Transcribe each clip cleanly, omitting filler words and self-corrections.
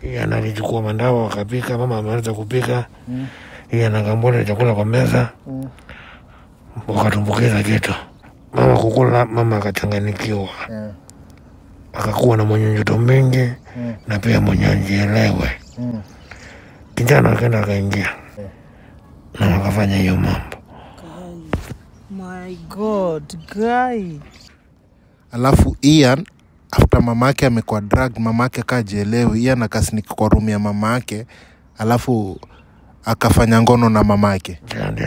Analichukua mandawa akapika, mama ameanza kupika. Anakambona chakula kwa meza. Wakatumbukiza kitu. Mama kukula, mama akachanganikiwa. Akakuwa na manyonjoto mengi na pia mwenyejielewe. Kijana akaenda akaingia. Na wakafanya hiyo mambo. My God, guy. Alafu Ian after mamake amekuwa drug, mamake kajielewi, Ian akasneak kwa room ya mamake, alafu akafanya ngono na mamake. Ndio.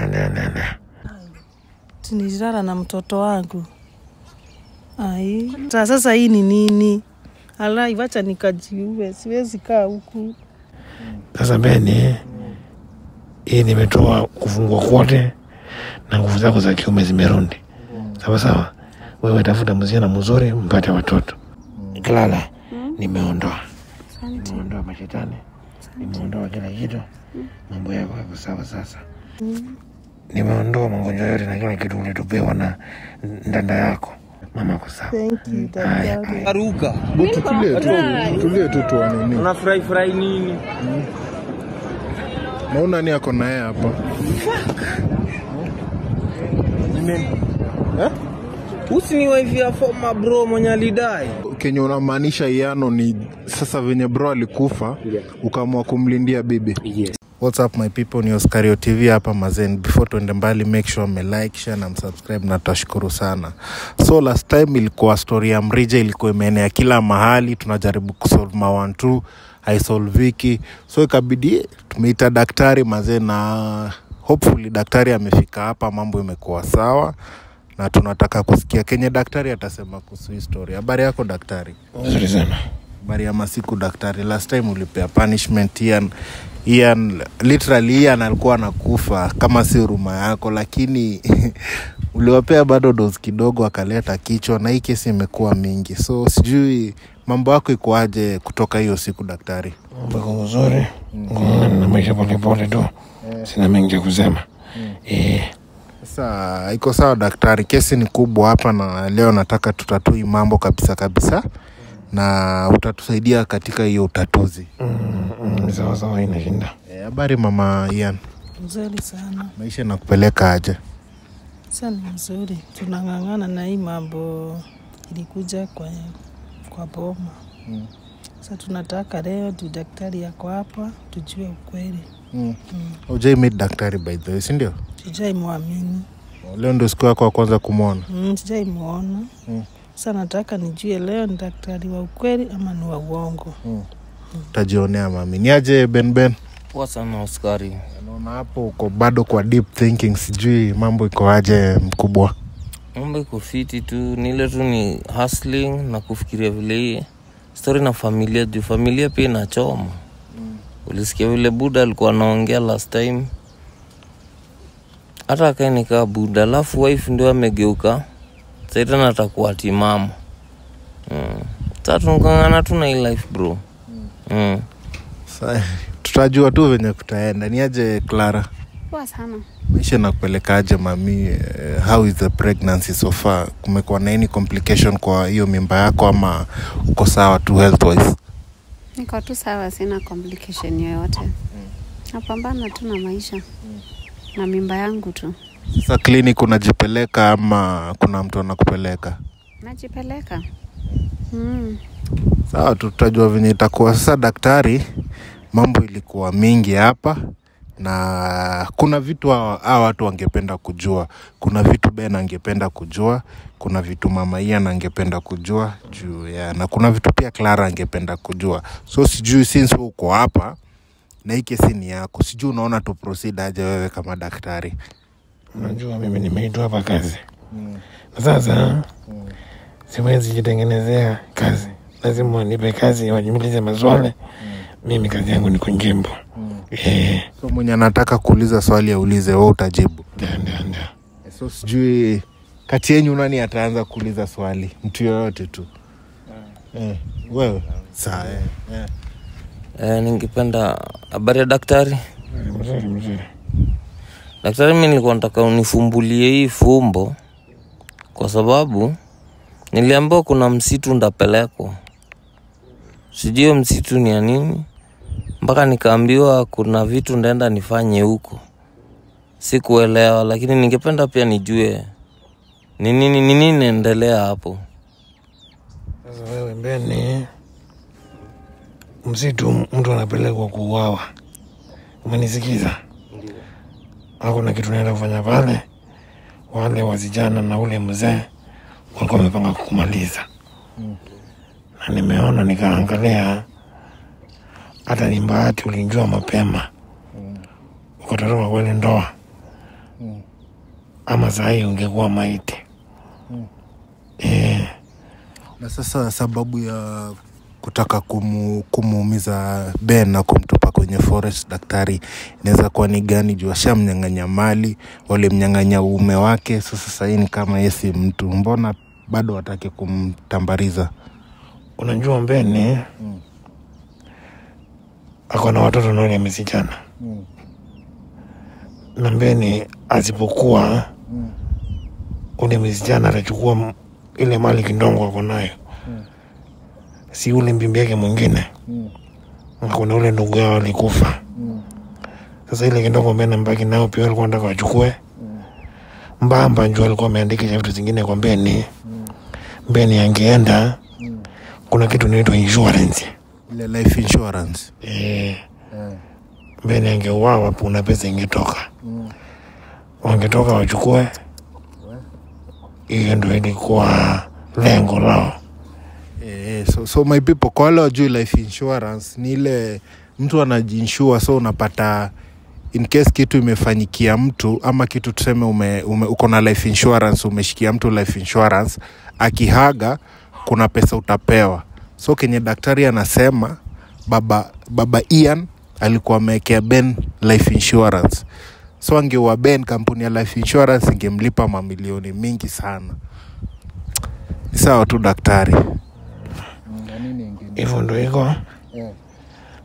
Tunilala na mtoto wangu. Ai, sasa hii ni nini? Alai, wacha nikajiue, siwezi kaa huku. Sasa Beni, hii nimetoa kufungwa kwote na nguvu zako za kiume zimerudi. Sawa. Wewe tafuta msichana mzuri mpate watoto. Klala, nimeondoa. Nimeondoa mashetani. Nimeondoa kila kitu. Mambo yako yako sawa sasa. Nimeondoa magonjwa yote na kila kitu ulitupewa na ndanda yako. Mama kwa sawa. Thank you, daktari. Aruka. Tulie tu tuone nini. Unafurahi nini? Naona ni yako naye hapa. Usini wife ya former bro mwenye alidai. Kenye unamaanisha Iano ni sasa venye bro alikufa, ukaamua kumlindia bibi. Yes. What's up my people, ni Oscario TV hapa mazen. Before tuende mbali, make sure me like, share na subscribe na tutashukuru sana. So last time ilikuwa story ya Mrija, ilikuwa imeenea kila mahali, tunajaribu kusolve ma 1-2, haisolviki. So ikabidi tumeita daktari mazen, na hopefully daktari amefika hapa, mambo imekuwa sawa. Na tunataka kusikia kenye daktari atasema kuhusu hii story. Habari yako daktari? Nzuri sana. Habari ya masiku daktari. Last time ulipea punishment Ian literally Ian alikuwa anakufa kama si huruma yako, lakini uliwapea bado dose kidogo akaleta kichwa, na hii kesi imekuwa mingi. So sijui mambo yako iko aje kutoka hiyo siku daktari? Mambo yako nzuri. Na maisha pole tu. Sina mengi ya kusema. Sasa iko sawa daktari, kesi ni kubwa hapa na leo nataka tutatui mambo kabisa na utatusaidia katika hiyo utatuzi. Sawa ina shinda. Habari mama Ian? Nzuri sana. Maisha nakupeleka aje? Sana nzuri. Tunang'ang'ana na hii mambo ilikuja kwa boma. Sasa tunataka leo daktari yako hapa tujue ukweli. Ujai meet daktari by the way, si ndio? Sijai muamini. Leo ndio siku yako ya kwanza kumuona? Sijai muona. Sasa nataka nijue leo ni daktari wa ukweli ama ni wa uongo. Utajionea mami. Ni aje Ben? Poa sana Oscari. Naona hapo uko bado kwa deep thinking, sijui mambo iko aje mkubwa? Mambo iko fiti tu, nile tu ni hustling na kufikiria vile hii story na familia, juu familia pia inachoma. Ulisikia vile Buda alikuwa anaongea last time. Hata akaini kaa Buda, alafu wife ndio amegeuka. Sasa tena atakuwa timama. Sasa tunang'ang'ana tu na hii life bro. Sasa tutajua tu venye kutaenda. Ni aje Clara? Poa sana. Maisha nakupeleka aje mami? How is the pregnancy so far? Kumekuwa na any complication kwa hiyo mimba yako ama uko sawa tu health wise? Niko tu sawa, sina complication yoyote. Napambana tu na maisha. Na mimba yangu tu. Sasa clinic unajipeleka ama kuna mtu anakupeleka? Najipeleka. Sawa, tutajua venye itakuwa. Sasa daktari, mambo ilikuwa mingi hapa na kuna vitu hawa watu wangependa kujua. Kuna vitu Ben angependa kujua, kuna vitu mama Ian angependa kujua juu ya, na kuna vitu pia Clara angependa kujua. So sijui since uko hapa na hii kesi ni yako, sijui unaona tu proceed aje wewe kama daktari? Unajua mimi nimeitwa hapa kazi. Sasa siwezi jitengenezea kazi. Lazima nipe kazi wajimilize maswali. Mimi kazi yangu ni kunjimbo. So mwenye anataka kuuliza swali aulize, wewe utajibu. Ndio. So sijui kati yenu nani ataanza kuuliza swali? Mtu yoyote tu. Wewe. Sawa. Ningependa habari ya daktari. Mzuri. Daktari, mimi nilikuwa nataka unifumbulie hii fumbo kwa sababu niliambiwa kuna msitu ndapelekwa. Sijui msitu ni ya nini, mpaka nikaambiwa kuna vitu ndaenda nifanye huko. Sikuelewa, lakini ningependa pia nijue ni nini naendelea hapo. Sasa wewe Mbeni, msitu mtu anapelekwa kuuawa. Umenisikiza? Ndio. Hakuna kitu naenda kufanya pale. Wale wazijana na ule mzee walikuwa wamepanga kukumaliza. Na nimeona nikaangalia, hata ni bahati ulinjua mapema. Ukatoroka kweli ndoa. Ama saa hii ungekuwa maiti. Na sasa sababu ya kutaka kumuumiza Ben na kumtupa kwenye forest, daktari, inaweza kuwa ni gani? Juu ashamnyang'anya mali, wale mnyang'anya uume wake. Sasa hii ni kama yeye si mtu, mbona bado wataki kumtambariza? Unajua Mbeni ako na watoto na wale msichana. Na Mbeni asipokuwa ule msichana atachukua ile mali kindongo ako nayo. Si ule mbimbi yake mwingine. Kuna ule ndugu yao alikufa. Sasa ile kindongo Mbeni mbaki nao pia alikuwa anataka wachukue. Mbamba njoo alikuwa ameandikisha vitu zingine kwa Mbeni. Mbeni angeenda, kuna kitu inaitwa insurance. Ile life insurance. Mbeni angeuawa, kuna pesa ingetoka. Wangetoka wachukue. Hiyo ndio ilikuwa lengo lao. So my people, kwa wale wajui life insurance ni ile mtu anajinsure, so unapata in case kitu imefanyikia mtu ama kitu tuseme uko na life insurance, umeshikia mtu life insurance, akihaga kuna pesa utapewa. So kenye daktari anasema baba Ian alikuwa amewekea Ben life insurance. So angeua Ben, kampuni ya life insurance ingemlipa mamilioni mingi sana. Ni sawa tu daktari. Hivyo ndio iko.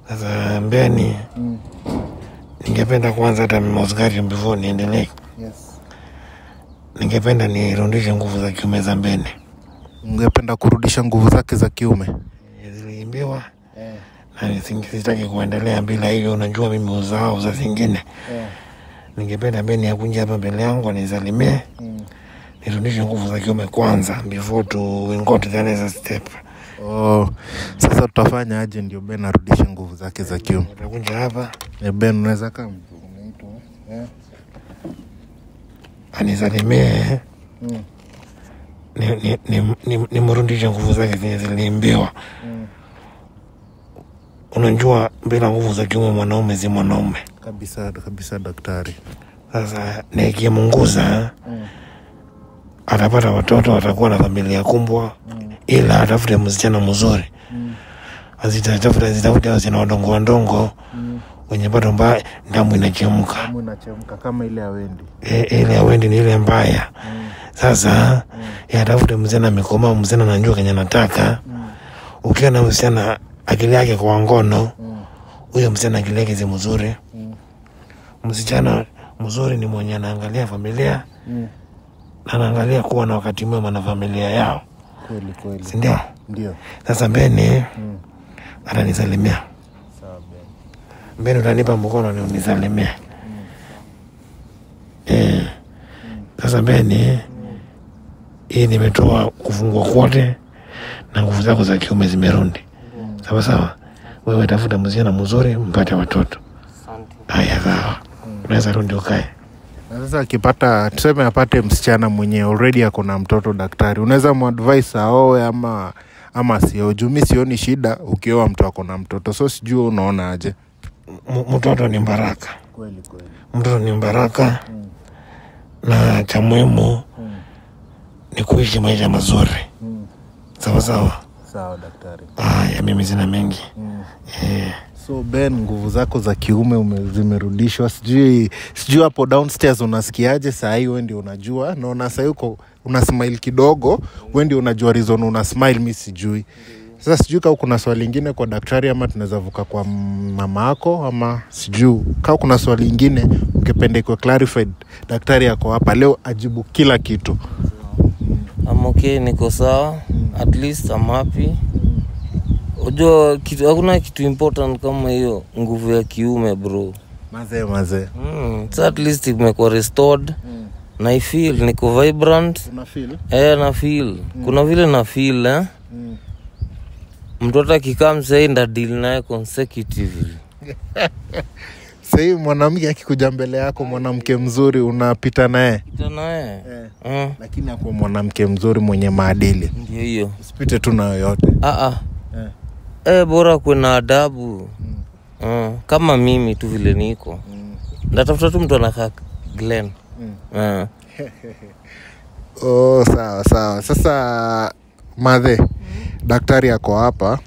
Sasa Mbeni, ningependa kwanza hata mosgari before niendelee. Ningependa nirudishe nguvu za kiume za Mbeni. Ungependa kurudisha nguvu zake za kiume? Ziliimbiwa. Na nisitaki kuendelea bila hiyo. Unajua mimi uzao za zingine. Ningependa Mbeni akunje hapa mbele yangu anisalimie. Nirudishe nguvu za kiume kwanza before to go to the next step. Sasa tutafanya aje ndio Ben arudishe nguvu zake za kiume? Utakunja hapa. Ben unaweza kama anisalimie. Nimrudishe nguvu zake ziliimbiwa. Unajua bila nguvu za kiume mwanaume si mwanaume. Kabisa daktari. Sasa nikimunguza atapata watoto, atakuwa na familia kubwa. Ila atafute msichana mzuri. Azitafute wazina wadongo wenye bado mbaya, damu inachemka kama ile ya Wendi. Ile ya Wendi ni ile mbaya. Sasa atafute msichana mikoma, msichana anajua kenye anataka. Ukiwa na msichana akili yake kwa ngono, huyo msichana akili yake si mzuri. Msichana mzuri ni mwenye anaangalia familia, anaangalia kuwa na wakati mwema na familia yao. Kweli. Si ndio? Ndio. Sasa Mbeni atanisalimia. Sawa Mbeni utanipa mkono ni unisalimie. Sasa Mbeni, hii nimetoa kufungua kwote na nguvu zako za kiume zimerudi. Sawa. Wewe tafuta msichana mzuri, mpate watoto. Asante. Haya sawa. Unaweza rudi ukae. Na sasa akipata, tuseme apate msichana mwenye already ako na mtoto, daktari, unaweza muadvise aoe ama sio? Juu mimi sioni shida ukioa mtu ako na mtoto. So sijui unaona aje? Mtoto ni baraka. Kweli. Mtoto ni baraka. Na cha muhimu ni kuishi maisha mazuri. Sawa daktari. Ya mimi sina mengi. So Ben, nguvu zako za kiume zimerudishwa. Sijui hapo downstairs unasikiaje saa hii? Wewe ndio unajua. Naona saa yuko una smile kidogo. Wewe ndio unajua reason una smile, mimi sijui. Sasa sijui kama kuna swali lingine kwa daktari ama tunaweza vuka kwa mama yako ama sijui. Kama kuna swali lingine ungependa iko clarified, daktari yako hapa leo ajibu kila kitu. I'm okay, niko sawa. At least I'm happy. Unajua kitu, hakuna kitu important kama hiyo nguvu ya kiume bro. Maze. So at least imekuwa restored. Na I feel niko vibrant. Una feel? Na feel. Kuna vile na feel mtoto akikaa msei nda deal naye consecutively. Sasa mwanamke akikuja mbele yako mwanamke mzuri unapita naye. Pita naye. Lakini hapo mwanamke mzuri mwenye maadili. Ndio hiyo. Usipite tu na yoyote. Bora kuna adabu. Kama mimi tu vile niko. Ndatafuta tu mtu anakaa Glenn. Sawa. Sasa Madhe, daktari ako hapa.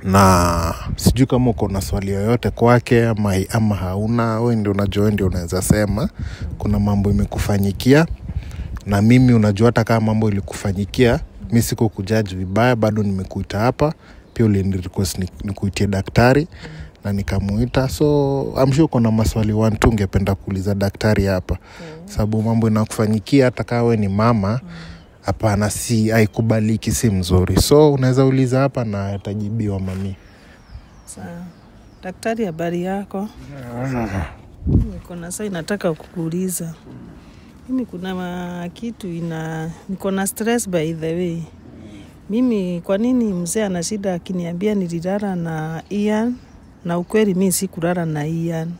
Na sijui kama uko na swali yoyote kwake ama hauna. Wewe ndio unajua, ndio unaweza sema kuna mambo imekufanyikia. Na mimi unajua hata kama mambo ilikufanyikia, mimi siko kujudge vibaya, bado nimekuita hapa. Pia ulinirequest nikuitie daktari na nikamuita. So I'm sure kuna maswali 1-2 ungependa kuuliza daktari hapa. Sababu mambo inakufanyikia hata kama wewe ni mama, hapana, si haikubaliki, si mzuri. So unaweza uliza hapa na atajibiwa mami. Sawa. Daktari, habari yako? Niko na swali nataka kukuuliza. Mimi kuna kitu niko na stress by the way. Mimi kwa nini mzee ana shida akiniambia nililala na Ian na ukweli mimi sikulala na Ian.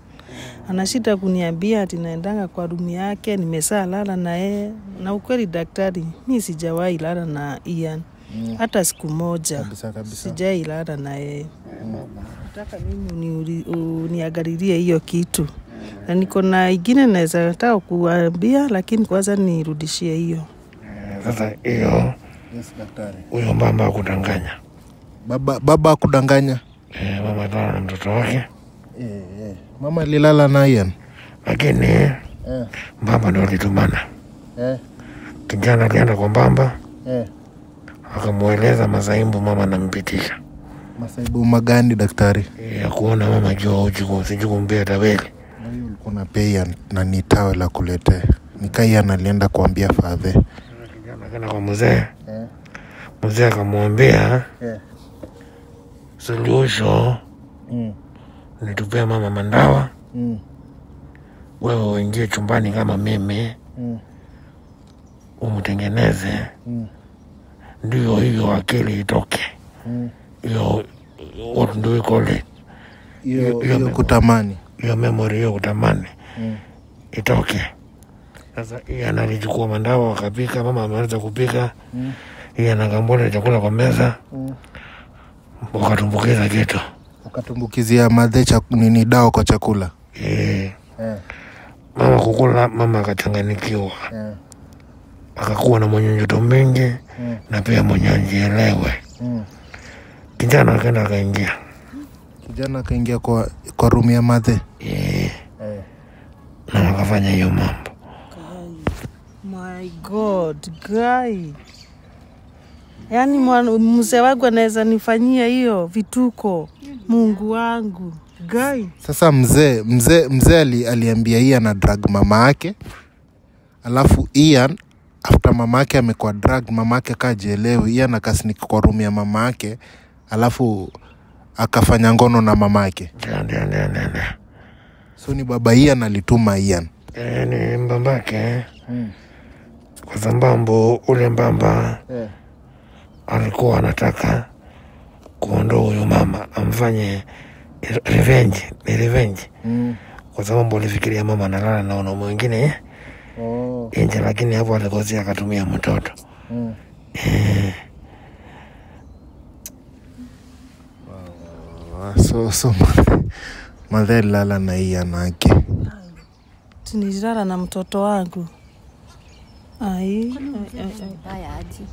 Ana shida kuniambia ati naendanga kwa room yake nimesaa lala na yeye, na ukweli daktari mimi sijawahi lala na Ian. Hata siku moja. Kabisa. Sijawahi lala na yeye. Nataka mimi uniangalilie hiyo kitu. Na niko na ingine naweza nataka kuambia, lakini kwanza nirudishie hiyo. Sasa hiyo. Yes daktari. Huyo mama akudanganya. Baba akudanganya. Mama alilala na mtoto wake. Mama alilala na Ian. Lakini mama ndio alitumana. Kijana alienda kwa mbamba. Akamueleza masaibu mama nampitisha. Masaibu magani daktari? Ya kuona mama jua ujiku sijukumbea taweli. Hiyo ulikuwa na pay na nitawe la kulete. Nikai analienda kuambia father. Kijana kana kwa mzee. Mzee akamwambia solution nitupea mama mandawa. Wewe uingie chumbani kama mimi. Umtengeneze. Ndio hiyo akili itoke. Hiyo what do we call it? Hiyo kutamani. Hiyo memory hiyo kutamani. Itoke. Sasa yeye analichukua mandawa akapika, mama ameanza kupika. Yeye anakambola chakula kwa meza. Wakatumbukiza kitu. Wakatumbukizia madhe nini dawa kwa chakula. Mama kukula, mama akachanganikiwa. Akakuwa na mwenyejoto mingi na pia mwenye ajielewe. Kijana akaenda akaingia. Kijana akaingia kwa room ya madhe. Na wakafanya hiyo mambo. My God, guy. Yaani mzee wangu anaweza nifanyia hiyo vituko. Mungu wangu. Guy. Sasa mzee aliambia Ian na drug mama yake. Alafu Ian after mama yake amekuwa drug, mama yake kajielewi, Ian akasneak kwa room ya mama yake. Alafu akafanya ngono na mama yake. Ndio. So ni baba Ian alituma Ian. Ni mbambake. Kwa sababu ule mbamba alikuwa anataka kuondoa huyo mama, amfanye revenge. Kwa sababu alifikiria mama analala na wanaume wengine nje, lakini hapo alikosea akatumia mtoto. So madhe lala na Ian yake. Tunilala na mtoto wangu. Baya aje.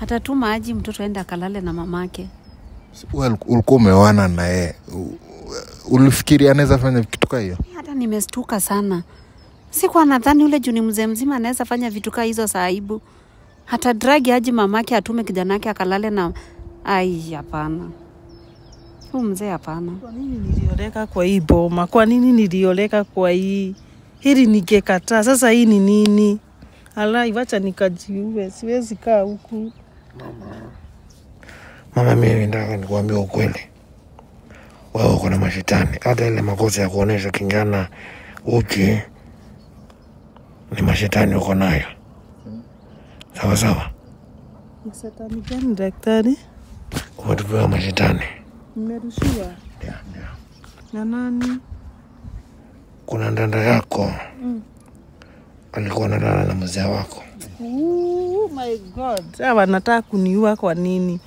Hata tuma aje mtoto aende akalale na mamake. Ulikuwa umewana na yeye. Ulifikiri anaweza fanya kitu kama hiyo? Hata nimestuka sana. Sikuwa nadhani ule juni mzee mzima anaweza fanya vitu kama hizo saibu. Hata drag aje mamake atume kijana wake akalale na hapana. Huyu mzee hapana. Kwa nini nilioleka kwa hii boma? Kwa nini nilioleka kwa hii? Hili ningekataa. Sasa hii ni nini? Alai, wacha nikajiue. Siwezi kaa huku. Mama, mimi nataka nikuambia ukweli. Wewe uko na mashetani. Hata ile makosa ya kuonesha kijana uchi ni mashetani uko nayo. Sawa sawa. Mashetani gani daktari? Umetupewa mashetani. Nimerushiwa. Ndio. Na nani? Kuna ndanda yako. Alikuwa analala na mzee wako. Oh my God. Sasa wanataka kuniua kwa nini?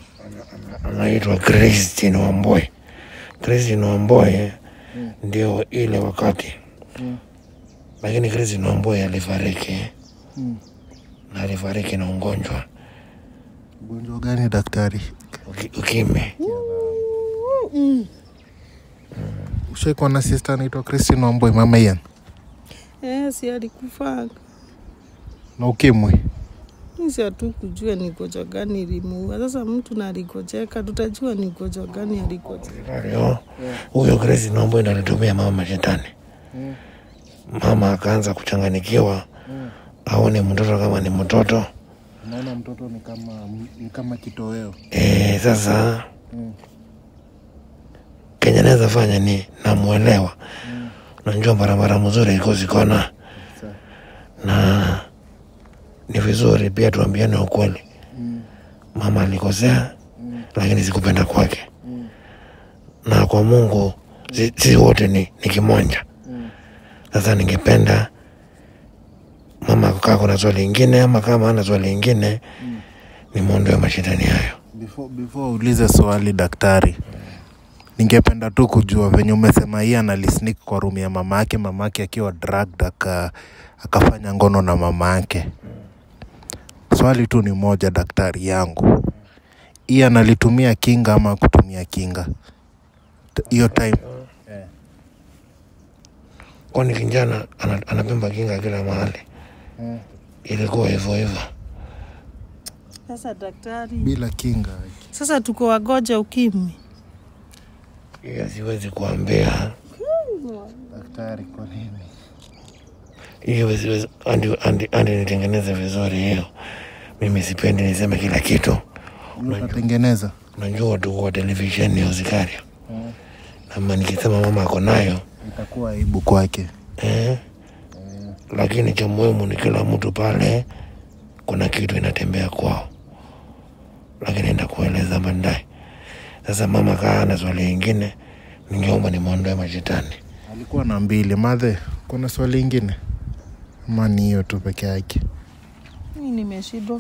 Anaitwa Christine Wamboi. Christine Wamboi ndio ile wakati. Lakini Christine Wamboi alifariki. Na alifariki na ugonjwa. Ugonjwa gani daktari? Ukimwi. Ushaikuwa na sister anaitwa Christine Wamboi, mama Ian? Si alikufa. Na ukimwi? Sisi tu kujua ni ugonjwa gani ilimuua. Sasa mtu na alikojeka, tutajua ni ugonjwa gani alikojeka. Huyo Christine Wamboi ndo alitumia mama mashetani. Mama akaanza kuchanganikiwa. Aone mtoto kama ni mtoto. Naona mtoto ni kama kitoweo. Sasa Kenya naweza fanya ni namuelewa. Najua barabara mzuri iko zikona. Na ni vizuri pia tuambiane ukweli. Mama alikosea, lakini sikupenda kwake. Na kwa Mungu si wote ni kimoja. Sasa ningependa mama kako na swali lingine, ama kama ana swali lingine ni muondoe mashetani hayo. Before ulize swali daktari, ningependa tu kujua venye umesema hii analisnik kwa room ya mamake akiwa drugged akafanya ngono na mamake. Swali tu ni moja daktari yangu. Hii analitumia kinga ama kutumia kinga? Hiyo time. Kwani kijana anapemba kinga kila mahali. Ilikuwa hivyo. Sasa daktari, Bila kinga. sasa tuko wagonjwa ukimwi. Siwezi kuambia. Daktari, kwa nini? Hiyo siwezi andi nitengeneze vizuri hiyo. Mimi sipendi niseme kila kitu. Unatengeneza? Unajua tu kwa televisheni ya Zikario. Ama nikisema mama ako nayo itakuwa aibu kwake. Lakini cha muhimu ni kila mtu pale kuna kitu inatembea kwao. Lakini nitakueleza baadaye. Sasa mama kaa na swali lingine, ningeomba nimuondoe mashetani. Alikuwa na 2. Madhe, kuna swali lingine? Ama ni hiyo tu peke yake? Mimi nimeshindwa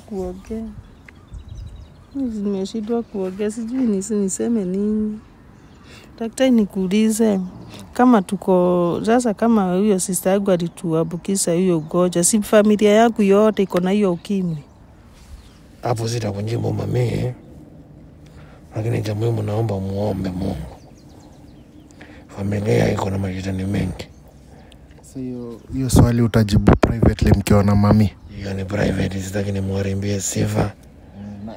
kuongea. Sijui niseme nini. Daktari, nikuulize kama tuko sasa, kama huyo sister yangu alituambukisha hiyo ugonjwa, si familia yangu yote iko na hiyo ukimwi? Hapo sitakujibu mami. Lakini cha muhimu naomba muombe Mungu. Familia iko na mashetani mengi. Sasa hiyo swali utajibu privately mkiwa na mami. Hiyo ni private, sitaki nimwharibie sifa.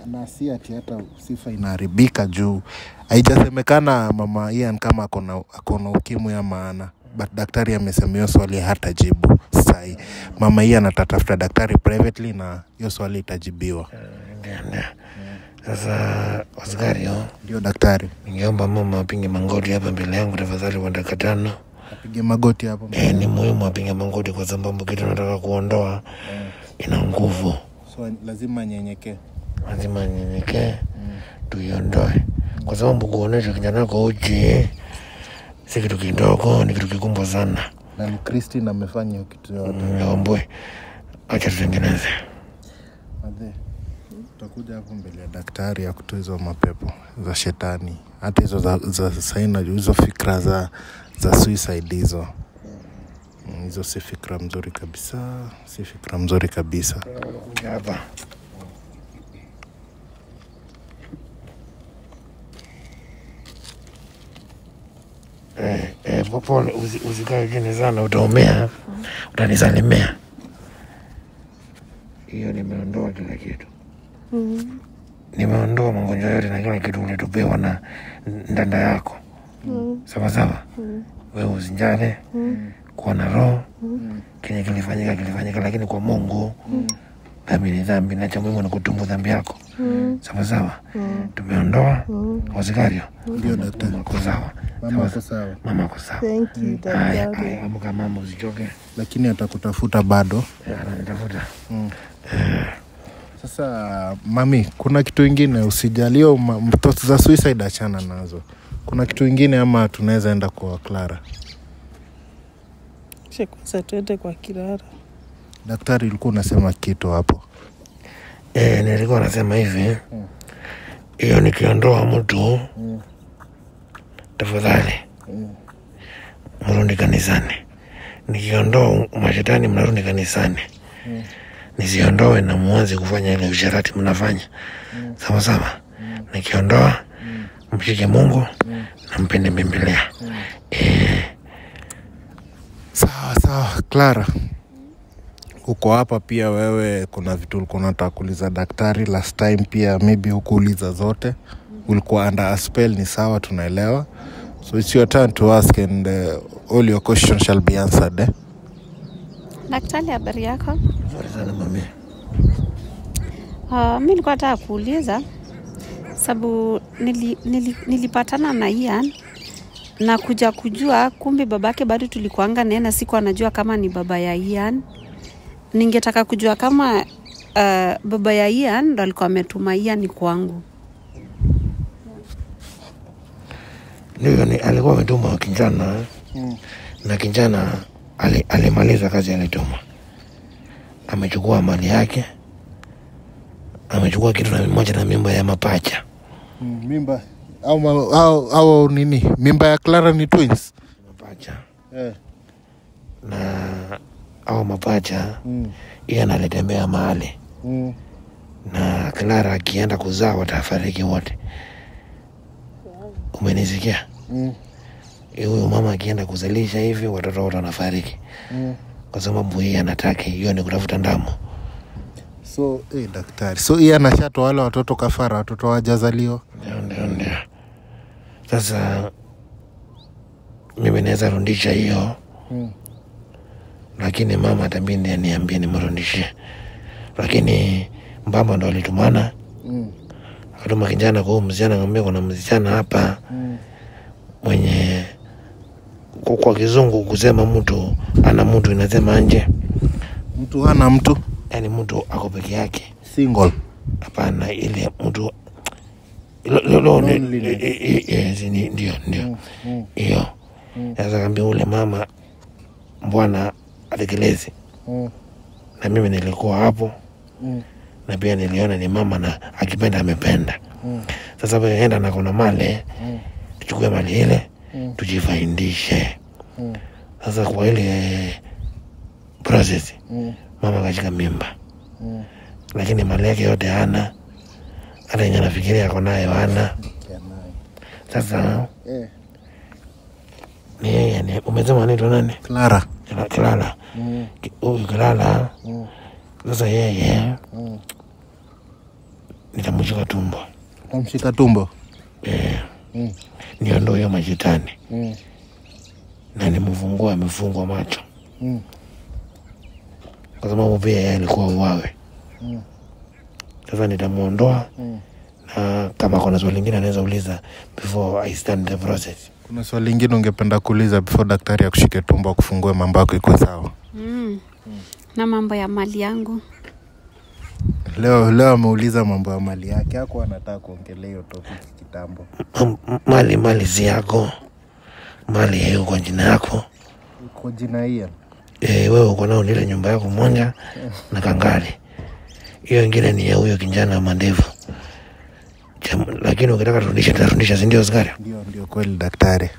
Na si ati hata sifa inaharibika juu haijasemekana mama Ian kama akona ukimwi ya maana. But daktari amesema hiyo swali hatajibu. Sasa mama Ian atatafuta daktari privately na hiyo swali itajibiwa. Ndio. Sasa Zikario, ndio daktari, ningeomba mama apige magoti hapa mbele yangu tafadhali kwa dakika 5. Apige magoti hapo? Ni muhimu apige magoti kwa sababu kitu nataka kuondoa ina nguvu. So lazima nyenyekee. Tuiondoe. Kwa sababu kuonesha kijana wako uchi si kitu kidogo, ni kitu kikubwa sana. Na ni Christine amefanya hiyo kitu yote. Wamboi, acha tutengeneze. Madhe, utakuja hapo mbele ya daktari ya kutoa hizo mapepo za shetani. Hata hizo za saina hizo fikra za suicide hizo. Hizo si fikra mzuri kabisa. Kuja hapa. Pole, usikae chini sana, utaumia, utanisalimia. Hiyo nimeondoa kila kitu. Nimeondoa magonjwa yote na kila kitu ulitupewa na ndanda yako. Sawa. Wewe usijali. Kuwa na roho. Kile kilifanyika, lakini kwa Mungu dhambi ni dhambi, na cha muhimu ni kutubu dhambi yako. Sawa. Tumeondoa Oscario. Ndio daktari. Mama ako sawa. Mama ako sawa. Thank you daktari. Amka mama, usichoke. Lakini atakutafuta bado. Anatafuta. Sasa mami, kuna kitu ingine usijalio mtoto za suicide achana nazo. Kuna kitu ingine ama tunaweza enda kwa Clara? Kwanza tuende kwa Clara. Daktari ulikuwa unasema kitu hapo. Nilikuwa nasema hivi. Hiyo nikiondoa mtu tafadhali mrudi kanisani. Nikiondoa mashetani mnarudi kanisani. Nisiondoe na muanze kufanya ile usharati mnafanya. Sawa. Nikiondoa mshike Mungu na mpende Biblia. Sawa. Clara, uko hapa pia wewe, kuna vitu ulikuwa unataka kuuliza daktari last time, pia maybe hukuuliza zote, ulikuwa under a spell. Ni sawa, tunaelewa. So it's your turn to ask and all your questions shall be answered. Daktari, habari yako? Nzuri sana mami. Mimi nilikuwa nataka kuuliza sababu nilipatana na Ian na kuja kujua kumbe babake bado tulikuanga naye na siku anajua kama ni baba ya Ian. Ningetaka kujua kama baba ya Ian ndo alikuwa ametuma Ian kwangu. Ndio alikuwa ametuma kijana. Na kijana alimaliza kazi alituma. Amechukua mali yake. Amechukua kitu na mmoja na mimba ya mapacha. Mimba au nini? Mimba ya Clara ni twins. Mapacha. Na au mapacha. Yeye analitembea mahali. Na Clara akienda kuzaa watafariki wote. Umenisikia? Huyo mama akienda kuzalisha hivi watoto wote wanafariki. Kwa sababu yeye anataka hiyo ni kutafuta damu. So daktari, so yeye anashatoa wale watoto kafara, watoto hawajazaliwa. Ndio. Sasa mimi naweza rudisha hiyo. Lakini mama atabindi aniambie nimrudishie. Lakini mbamba ndo alitumana. Akatuma kijana kwa msichana, ngambia kuna msichana hapa mwenye kwa kizungu kusema mtu ana mtu inasema nje. Mtu hana mtu? Yaani mtu ako peke yake. Single? Hapana, ile mtu ndio. Hiyo. Sasa kambia ule mama mbwana atekeleze. Na mimi nilikuwa hapo. Na pia niliona ni mama na akipenda amependa. Sasa wewe enda na kuna mali. Tuchukue mali ile tujifaindishe. Sasa kwa ile process mama kashika mimba. Lakini mali yake yote hana. Hata yenye anafikiria ako nayo hana. Sasa ni umesema anaitwa nani? Clara. Huyu Clara. Sasa yeye nitamshika tumbo. Tamshika tumbo? Niondoe hiyo mashetani. Na nimfungua amefungwa macho. Kwa sababu pia yeye alikuwa uwawe. Sasa nitamuondoa. Na kama kuna swali lingine anaweza uliza before I start the process. Kuna swali lingine ungependa kuuliza before daktari akushike tumbo akufungue mambo yako iko sawa? Na mambo ya mali yangu. Leo ameuliza mambo ya mali yake. Hakuwa anataka kuongelea hiyo topic kitambo. Mali si yako. Mali hiyo kwa jina yako. Kwa jina hiyo. Wewe uko nao ile nyumba yako moja na kangari. Hiyo ingine ni ya huyo kijana mandevu. Lakini ukitaka turudisha si ndio Oscario? Ndio kweli daktari.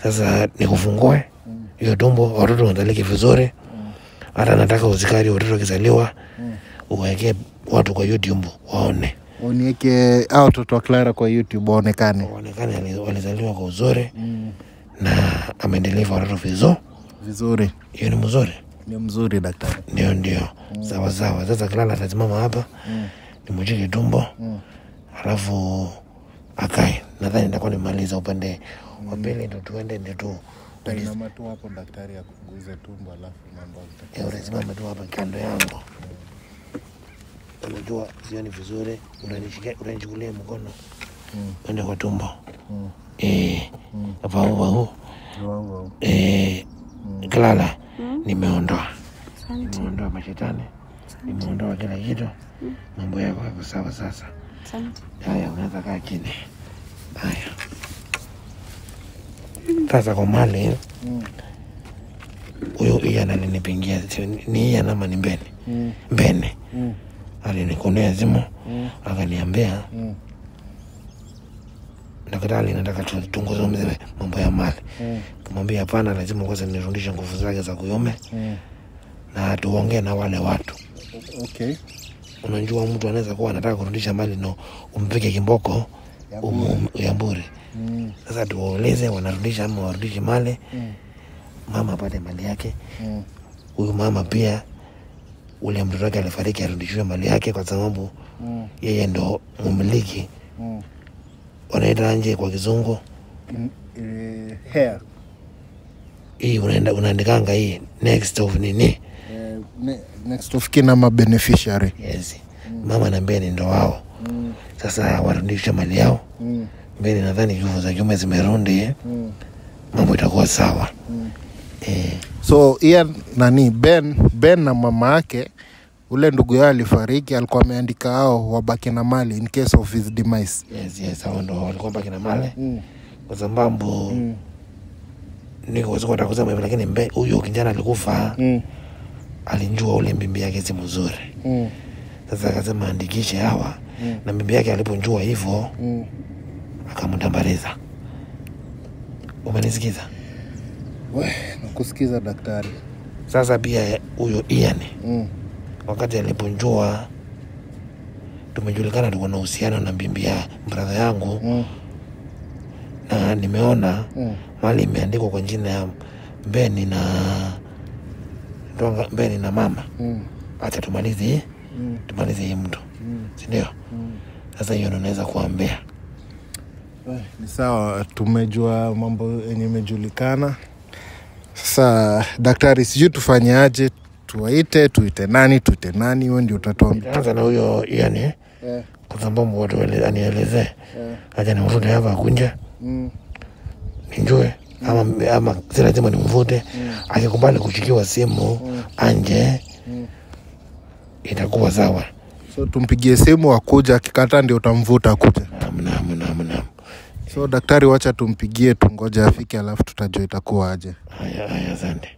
Sasa nikufungue hiyo tumbo, watoto wataliki vizuri. Hata nataka Oscario watoto kizaliwa uweke watu kwa YouTube waone. Uniweke watoto wa Clara kwa YouTube waonekane. Walizaliwa kwa uzuri. Na ameendelea watoto vizuri. Hiyo ni mzuri. Ni mzuri daktari. Ndio. Sawa. Sasa Clara atasimama hapa. Nimshike tumbo. Alafu akae. Nadhani nitakuwa nimaliza upande wa pili ndio tuende ndio tu. Tainama tu hapo daktari akuguze tumbo alafu mambo. Unasimama tu hapa kando yangu. unajua sioni vizuri, unanichukulia mkono ende kwa tumbo. Hapa huu Kalala nimeondoa mashetani, nimeondoa kila kitu. Mambo yako yako sawa sasa. Haya, unaweza kaa chini. Haya, sasa kwa mali huyo Ian alinipingia, ni Ian ama ni Mbene alinikonea simu akaniambia daktari nataka tunguzungumze mambo ya mali. Kumwambia hapana, lazima kwanza nirudishe nguvu zake za kuyome na tuongee na wale watu. Okay. Unajua mtu anaweza kuwa anataka kurudisha mali na umpige kimboko ya mburi. Sasa tuwaeleze wanarudisha ama warudishi mali. Mama apate mali yake. Huyu mama pia ule mtoto wake alifariki arudishiwe mali yake kwa sababu yeye ndo mmiliki. Wanaita nje kwa kizungu Hair. Hii unaandikanga hii next of nini? Next of kin ama beneficiary. Yes. Mama na Mbeni ndo wao. Sasa warudishe mali yao. Mbeni nadhani nguvu za kiume zimerudi. Mambo itakuwa sawa. So Ian nani Ben na mama yake ule ndugu yao alifariki, alikuwa ameandika hao wabaki na mali in case of his demise. Yes, hao ndo walikuwa baki na mali. Kwa sababu niko wazungu kusema hivyo, lakini huyo kijana alikufa. Alinjua ule bibi yake si mzuri. Sasa akasema andikishe hawa. Na bibi yake aliponjua hivyo akamtambariza. Umenisikiza? Nakusikiza daktari. Sasa pia huyo Ian wakati aliponjua tumejulikana tuko na uhusiano na bibi ya brother yangu. Na nimeona mali imeandikwa kwa jina ya Mbeni na mama. Acha tumalize hii mtu. Si ndio? Sasa hiyo ndo naweza kuambia. Ni sawa, tumejua mambo yenye imejulikana. Sasa daktari, sijui tufanye aje, tuite nani wewe ndio utatuambia. Anza na huyo Ian kwa sababu watu anielezee. Acha nimvute hapa kunja. Ninjue ama si lazima nimvute. Akikubali kuchikiwa simu anje itakuwa sawa. So tumpigie simu akuja, akikataa ndio utamvuta akuja. Naam. So daktari, wacha tumpigie tungoje afike, alafu tutajua itakuwa aje. Haya, asante.